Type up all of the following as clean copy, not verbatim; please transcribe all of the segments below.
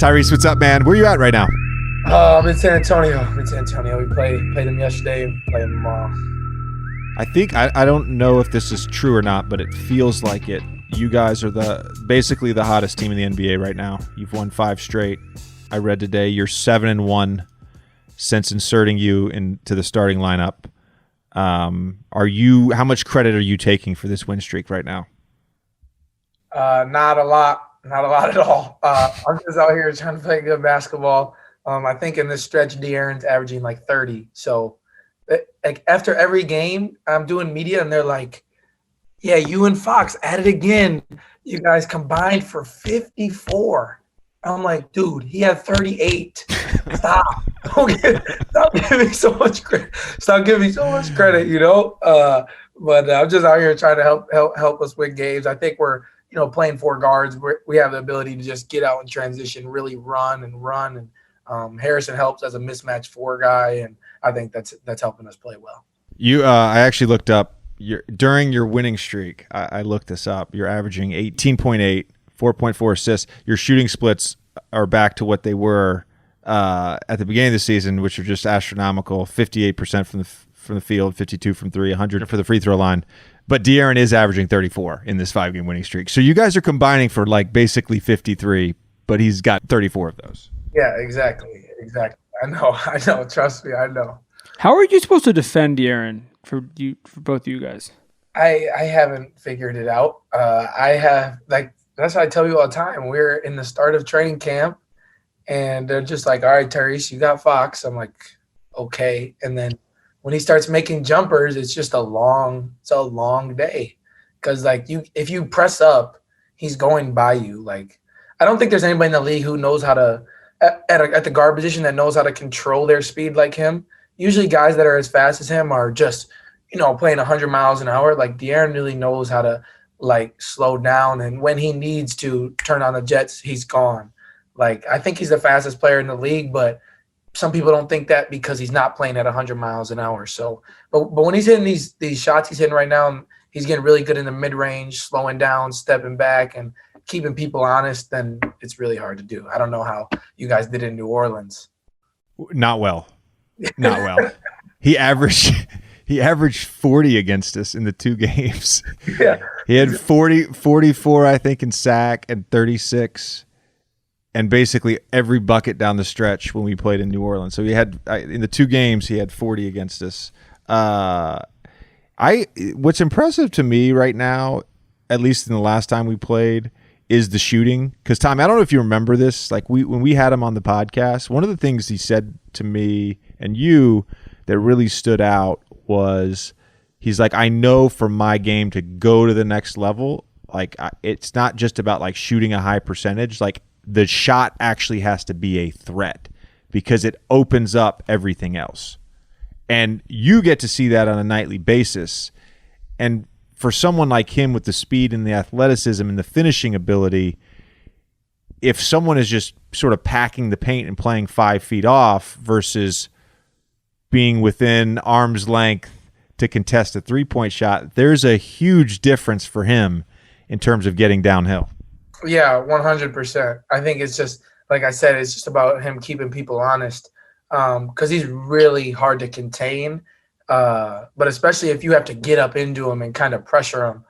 Tyrese, what's up, man? Where you at right now? I'm in San Antonio. We played them yesterday. Play them tomorrow. I think I don't know if this is true or not, but it feels like it. You guys are basically the hottest team in the NBA right now. You've won 5 straight. I read today you're 7-1 since inserting you into the starting lineup. How much credit are you taking for this win streak right now? Not a lot at all. I'm just out here trying to play good basketball. I think in this stretch, De'Aaron's averaging like 30. So like after every game, I'm doing media and they're like, yeah, you and Fox at it again. You guys combined for 54. I'm like, dude, he had 38. Stop. Stop giving me so much credit. Stop giving me so much credit, you know? But I'm just out here trying to help us win games. I think we're, playing 4 guards. We have the ability to just get out and transition, really run. And Harrison helps as a mismatch 4 guy, and I think that's helping us play well. I actually looked up during your winning streak. I looked this up. You're averaging 18.8, 4.4 assists. Your shooting splits are back to what they were at the beginning of the season, which are just astronomical. 58% from the field, 52 from 3, 100 for the free throw line. But De'Aaron is averaging 34 in this 5-game winning streak. So you guys are combining for like basically 53, but he's got 34 of those. Yeah, exactly. I know. Trust me, I know. How are you supposed to defend De'Aaron for both of you guys? I haven't figured it out. That's what I tell you all the time. We're in the start of training camp, and they're just like, all right, Tyrese, you got Fox. I'm like, okay. And then when he starts making jumpers, it's just a long day. Because if you press up, he's going by you. Like, I don't think there's anybody in the league who knows how to at the guard position that knows how to control their speed like him. Usually guys that are as fast as him are just, playing 100 miles an hour. Like De'Aaron really knows how to slow down, and when he needs to turn on the jets, he's gone. Like, I think he's the fastest player in the league, but some people don't think that because he's not playing at 100 miles an hour. So, but when he's hitting these shots he's hitting right now, he's getting really good in the mid-range, slowing down, stepping back, and keeping people honest, then it's really hard to do. I don't know how you guys did in New Orleans. Not well. He averaged 40 against us in the 2 games. Yeah. He had 44, I think, in sack and 36. And basically every bucket down the stretch when we played in New Orleans. So he had in the 2 games he had 40 against us. What's impressive to me right now, at least in the last time we played, is the shooting. Because Tom, I don't know if you remember this. Like when we had him on the podcast, one of the things he said to me and you that really stood out was he's like, I know for my game to go to the next level, like it's not just about like shooting a high percentage. Like, the shot actually has to be a threat because it opens up everything else. And you get to see that on a nightly basis. And for someone like him with the speed and the athleticism and the finishing ability, if someone is just sort of packing the paint and playing 5 feet off versus being within arm's length to contest a 3-point shot, there's a huge difference for him in terms of getting downhill. Yeah, 100%. I think it's just, like I said, it's just about him keeping people honest, because he's really hard to contain. But especially if you have to get up into him and kind of pressure him,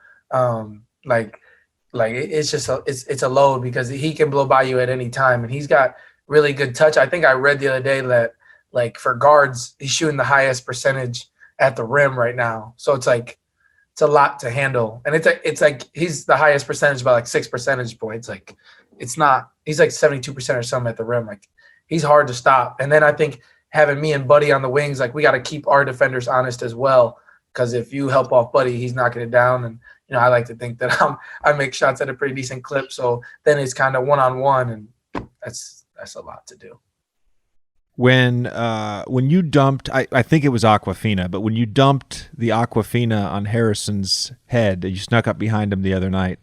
it's just it's a load because he can blow by you at any time, and he's got really good touch. I think I read the other day that for guards, he's shooting the highest percentage at the rim right now. So it's a lot to handle. And it's like he's the highest percentage by 6 percentage points. Like, it's not – he's 72% or something at the rim. Like, he's hard to stop. And then I think having me and Buddy on the wings, we got to keep our defenders honest as well, because if you help off Buddy, he's knocking it down. And, I like to think that I make shots at a pretty decent clip. So then it's kind of one-on-one, and that's a lot to do. When you dumped, I think it was Aquafina, but when you dumped the Aquafina on Harrison's head, you snuck up behind him the other night.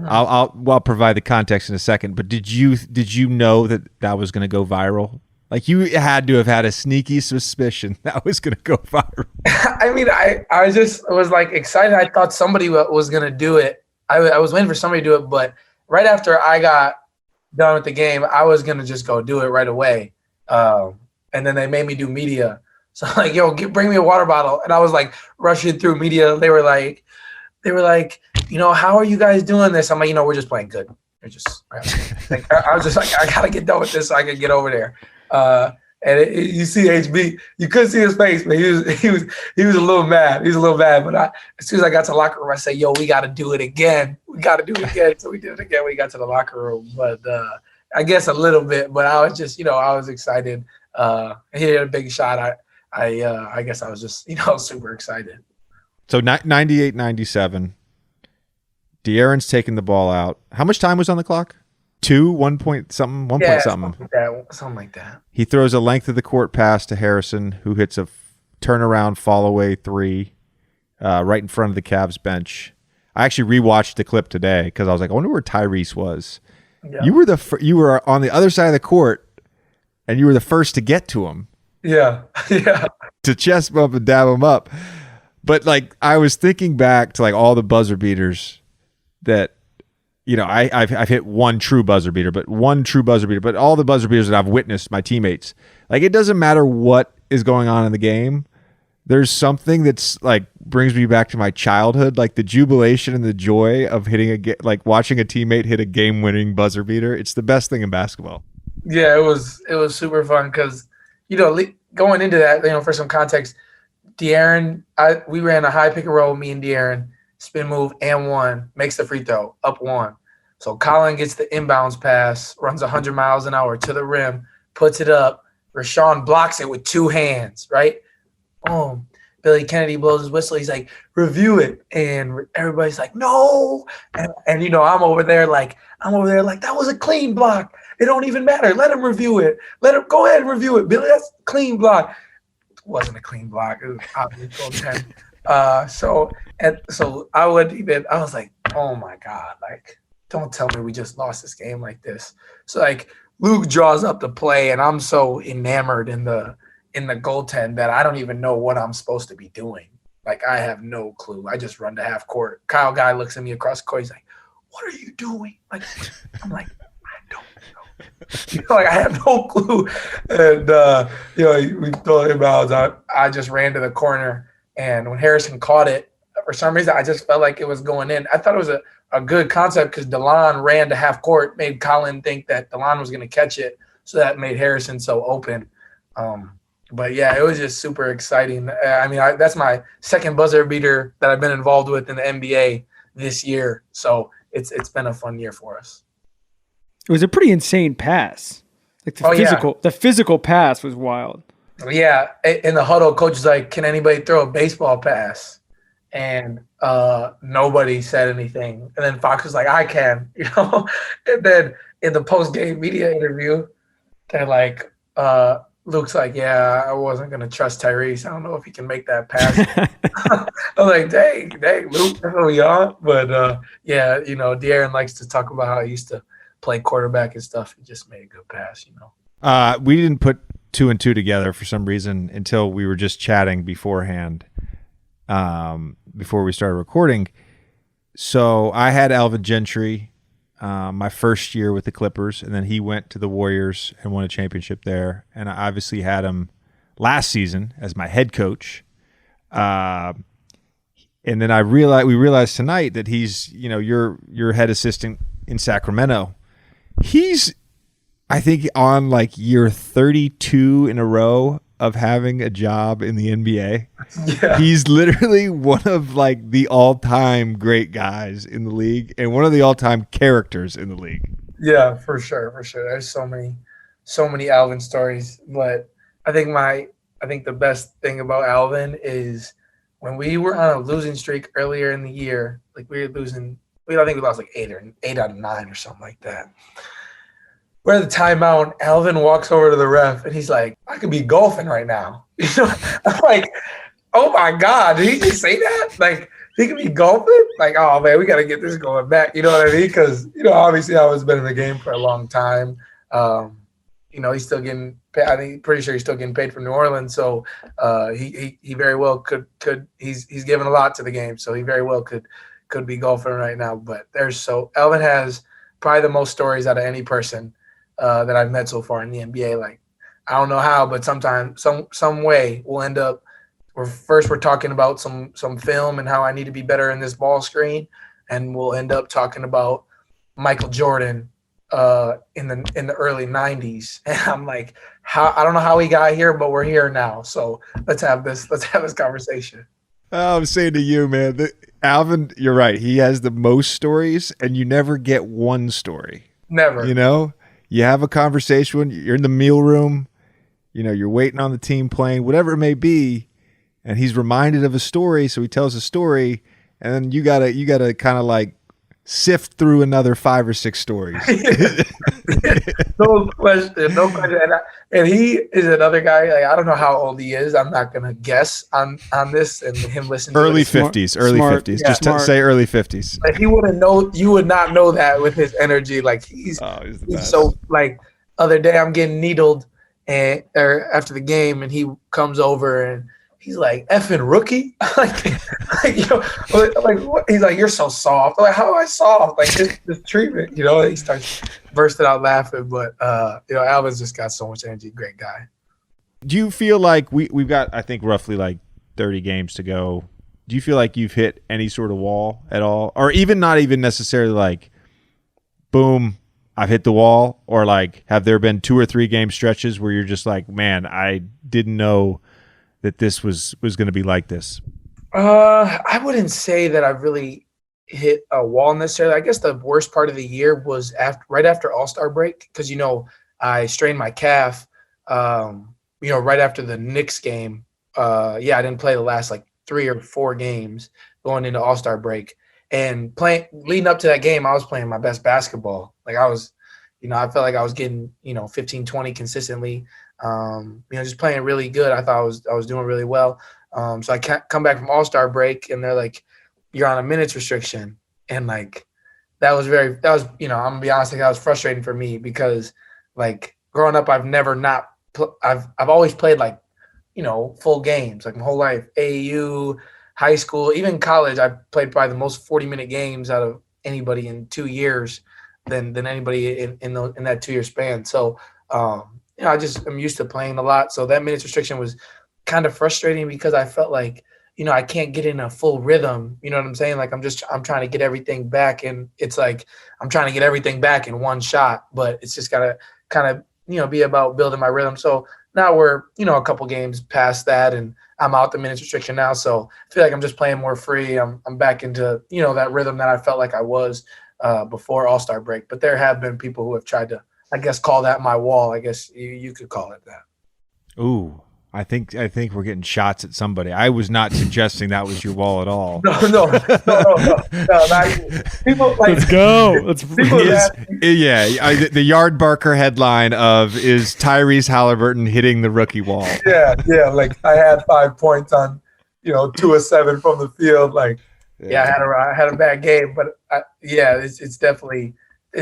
I'll provide the context in a second. But did you know that was going to go viral? Like, you had to have had a sneaky suspicion that was going to go viral. I mean, I just was excited. I thought somebody was going to do it. I was waiting for somebody to do it, but right after I got done with the game, I was gonna just go do it right away. And then they made me do media. So I'm like, yo, bring me a water bottle. And I was like rushing through media. They were like, how are you guys doing this? I'm like, we're just playing good. We're just like, I was just like, I gotta get done with this so I can get over there. You see HB, you couldn't see his face, but he was a little mad. He was a little mad. But as soon as I got to the locker room, I said, yo, we got to do it again. We got to do it again. So we did it again when we got to the locker room. But I guess a little bit. But I was just, I was excited. He hit a big shot. I guess I was just, super excited. So 98-97. De'Aaron's taking the ball out. How much time was on the clock? 1 point something. Something like that. He throws a length of the court pass to Harrison, who hits a turnaround fall away three right in front of the Cavs bench. I actually rewatched the clip today because I was like, I wonder where Tyrese was. Yeah. You were on the other side of the court, and you were the first to get to him. Yeah, yeah. To chest bump and dab him up. But like I was thinking back to like all the buzzer beaters that. I've hit one true buzzer beater, but all the buzzer beaters that I've witnessed my teammates, like it doesn't matter what is going on in the game. There's something that's like brings me back to my childhood, like the jubilation and the joy of like watching a teammate hit a game-winning buzzer beater. It's the best thing in basketball. Yeah, it was super fun because, going into that, for some context, De'Aaron, we ran a high pick and roll, me and De'Aaron. Spin move and one, makes the free throw, up one. So Colin gets the inbounds pass, runs 100 miles an hour to the rim, puts it up. Rashawn blocks it with two hands, right? Boom. Billy Kennedy blows his whistle. He's like, review it. And everybody's like, no. And I'm over there like, that was a clean block. It don't even matter. Let him review it. Let him go ahead and review it. Billy, that's a clean block. It wasn't a clean block. It was obviously goal 10. So I was like, oh my God, like, don't tell me we just lost this game like this. So like Luke draws up the play and I'm so enamored in the goaltend that I don't even know what I'm supposed to be doing. Like I have no clue. I just run to half court. Kyle Guy looks at me across the court. He's like, what are you doing? Like, I'm like, I don't know. Like I have no clue. And, we throw him out. I just ran to the corner. And when Harrison caught it, for some reason, I just felt like it was going in. I thought it was a good concept because DeLon ran to half court, made Colin think that DeLon was going to catch it. So that made Harrison so open. But, yeah, it was just super exciting. That's my second buzzer beater that I've been involved with in the NBA this year. So it's been a fun year for us. It was a pretty insane pass. Like the physical pass was wild. Yeah, in the huddle, coach is like, can anybody throw a baseball pass? And nobody said anything. And then Fox was like, I can, And then in the post-game media interview, they're like, Luke's like, yeah, I wasn't going to trust Tyrese. I don't know if he can make that pass. I was like, dang, Luke, that's what we on. But, De'Aaron likes to talk about how he used to play quarterback and stuff. He just made a good pass, We didn't put 2 and 2 together for some reason until we were just chatting beforehand, before we started recording. So I had Alvin Gentry my first year with the Clippers, and then he went to the Warriors and won a championship there. And I obviously had him last season as my head coach. And then we realized tonight that he's, your head assistant in Sacramento. He's, I think, on like year 32 in a row of having a job in the NBA. Yeah. He's literally one of like the all-time great guys in the league and one of the all-time characters in the league. Yeah, for sure. There's so many Alvin stories, but I think the best thing about Alvin is when we were on a losing streak earlier in the year, like we were losing, I think we lost like 8 out of 9 or something like that. We're at the timeout. Alvin walks over to the ref, and he's like, I could be golfing right now. I'm like, oh, my God, did he just say that? Like, he could be golfing? Like, oh, man, we got to get this going back. You know what I mean? Because, obviously Alvin's been in the game for a long time. He's still getting paid. I think pretty sure he's still getting paid from New Orleans. So he very well could he's given a lot to the game. So he very well could be golfing right now. But Alvin has probably the most stories out of any person that I've met so far in the NBA. Like, I don't know how, but sometimes some way we'll end up. We're talking about some film and how I need to be better in this ball screen, and we'll end up talking about Michael Jordan in the early '90s. And I'm like, I don't know how we got here, but we're here now. So let's have this conversation. Oh, I'm saying to you, man, Alvin, you're right. He has the most stories, and you never get one story. Never. You know, you have a conversation when you're in the meal room, you know, you're waiting on the team playing, whatever it may be, and he's reminded of a story, so he tells a story, and then you gotta kind of like sift through another 5 or 6 stories. No question. And he is another guy. Like, I don't know how old he is. I'm not gonna guess on this and him listening. Early to 50s. Early 50s. Yeah, Just say early 50s. Like, he wouldn't know. You would not know that with his energy. Like, he's so like. Other day I'm getting needled or after the game, and he comes over and he's like, "Effing rookie!" What? He's like, "You're so soft." I'm like, how am I soft? Like, this treatment, you know. He starts bursting out laughing, but Alvin's just got so much energy. Great guy. Do you feel like we've got, I think, roughly like 30 games to go? Do you feel like you've hit any sort of wall at all, or even not even necessarily like, boom, I've hit the wall, or like, have there been 2 or 3 game stretches where you're just like, man, I didn't know that this was going to be like this? I wouldn't say that I've really hit a wall necessarily. I guess the worst part of the year was right after All-Star break, because, you know, I strained my calf, right after the Knicks game. I didn't play the last like 3 or 4 games going into All-Star break. And leading up to that game, I was playing my best basketball. Like, I was, I felt like I was getting, 15, 20 consistently. Just playing really good. I thought I was doing really well. So I can't come back from All-Star break, and they're like, "You're on a minutes restriction," and like that was I'm gonna be honest, like, that was frustrating for me because, like, growing up, I've always played like, full games like my whole life. AAU, high school, even college, I played probably the most 40-minute games out of anybody in 2 years than anybody in that 2-year span. So I'm used to playing a lot. So that minutes restriction was kind of frustrating because I felt like, I can't get in a full rhythm. You know what I'm saying? Like, I'm trying to get everything back, and it's like I'm trying to get everything back in one shot, but it's just gotta kind of, be about building my rhythm. So now we're, a couple games past that, and I'm out the minutes restriction now. So I feel like I'm just playing more free. I'm back into, that rhythm that I felt like I was before All-Star break. But there have been people who have tried to, I guess, call that my wall. I guess you could call it that. Ooh, I think we're getting shots at somebody. I was not suggesting that was your wall at all. No. People like, let's go. The Yard Barker headline of "Is Tyrese Haliburton hitting the rookie wall?" Yeah. Like, I had 5 points on, 2 of 7 from the field. Like, I had a bad game, but it's definitely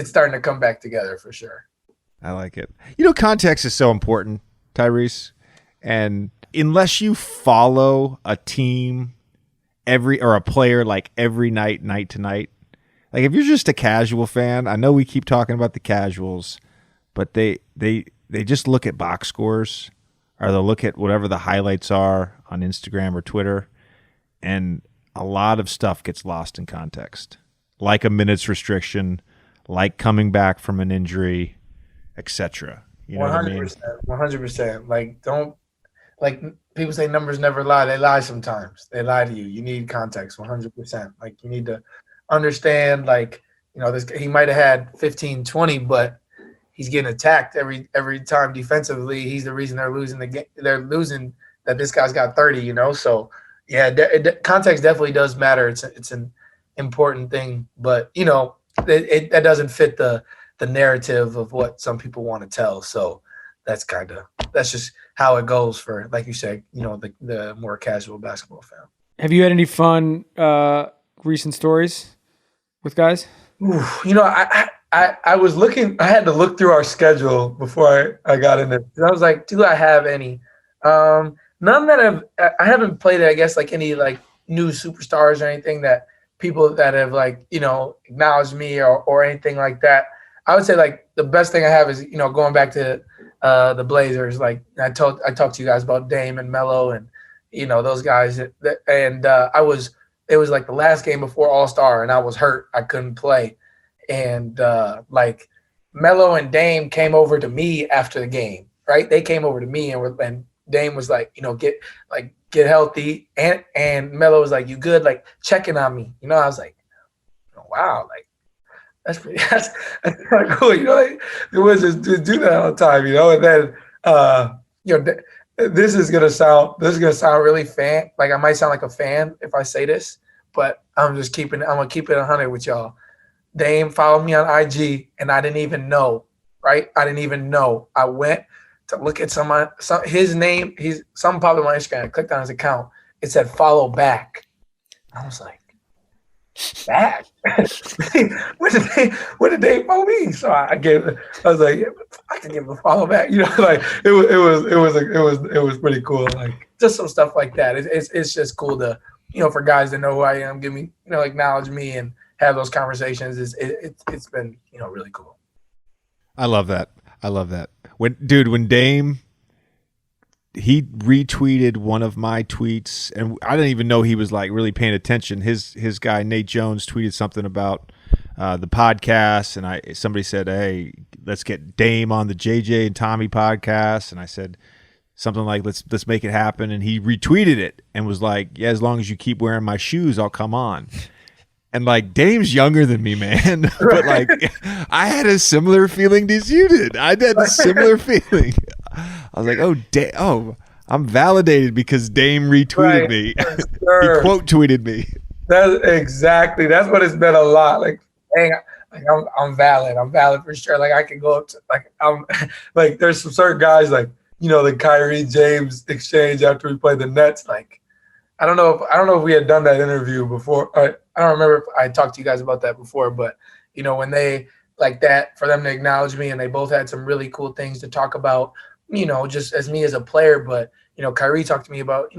starting to come back together for sure. I like it. Context is so important, Tyrese. And unless you follow a team or a player like every night to night, like if you're just a casual fan, I know we keep talking about the casuals, but they just look at box scores, or they'll look at whatever the highlights are on Instagram or Twitter, and a lot of stuff gets lost in context, like a minutes restriction, like coming back from an injury, etc. 100%. 100%. Like, people say numbers never lie. They lie sometimes. They lie to you. You need context, 100%. Like, you need to understand, like, he might have had 15, 20, but he's getting attacked every time defensively. He's the reason they're losing the game. They're losing that this guy's got 30, So, yeah, context definitely does matter. It's an important thing. But, that doesn't fit the narrative of what some people want to tell. So that's just how it goes for, like you said, the more casual basketball fan. Have you had any fun recent stories with guys? Ooh, I was looking. I had to look through our schedule before I got in it. I was like, do I have any? None that I haven't played. I guess like any like new superstars or anything that people that have like, acknowledged me or anything like that. I would say like the best thing I have is, going back to the Blazers. Like I talked to you guys about Dame and Melo and, those guys. And it was like the last game before All-Star and I was hurt. I couldn't play. And like Melo and Dame came over to me after the game, right? They came over to me and Dame was like, get healthy. And Melo was like, you good? Like checking on me. I was like, oh, wow. Like that's kind of cool. Like the Wizards do that all the time, and then, this is going to sound really fan. Like I might sound like a fan if I say this, but I'm going to keep it 100 with y'all. Dame followed me on IG and I didn't even know, right? I didn't even know. I went to look at his name. Something popped on my Instagram. I clicked on his account. It said follow back. I was like, back? When did they follow me? So I was like, I can give him a follow back. Like it was pretty cool. Like just some stuff like that. It's just cool to, for guys to know who I am, give me, acknowledge me and have those conversations. It's been, really cool. I love that. When Dame, he retweeted one of my tweets, and I didn't even know he was like really paying attention. His guy Nate Jones tweeted something about the podcast, and somebody said, "Hey, let's get Dame on the JJ and Tommy podcast," and I said something like, "Let's make it happen," and he retweeted it and was like, "Yeah, as long as you keep wearing my shoes, I'll come on." And like Dame's younger than me, man, but like I had a similar feeling as you did. I had a similar feeling. I was like, I'm validated because Dame retweeted me. Sure. He quote tweeted me. That's what it's been a lot. Like, dang, like I'm valid. I'm valid for sure. Like I can go up to I'm like there's some certain guys like the Kyrie James exchange after we played the Nets. Like I don't know if we had done that interview before. I don't remember if I talked to you guys about that before, but when they like that, for them to acknowledge me, and they both had some really cool things to talk about, just as me as a player, but Kyrie talked to me about,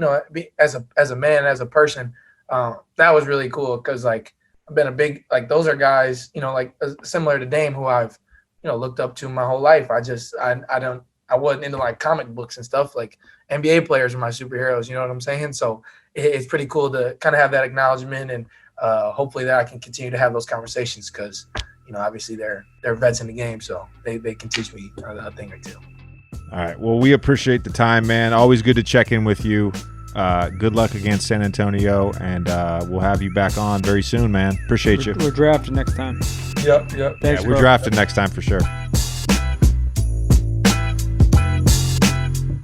as a man, as a person. That was really cool because like I've been a big, like those are guys, like similar to Dame who I've, looked up to my whole life. I wasn't into like comic books and stuff. Like NBA players are my superheroes. You know what I'm saying? So it's pretty cool to kind of have that acknowledgement, and hopefully that I can continue to have those conversations because, obviously they're vets in the game, so they can teach me a thing or two. All right. Well, we appreciate the time, man. Always good to check in with you. Good luck against San Antonio, and we'll have you back on very soon, man. Appreciate you. We're drafted next time. Yep. Thanks, we're drafted next time for sure.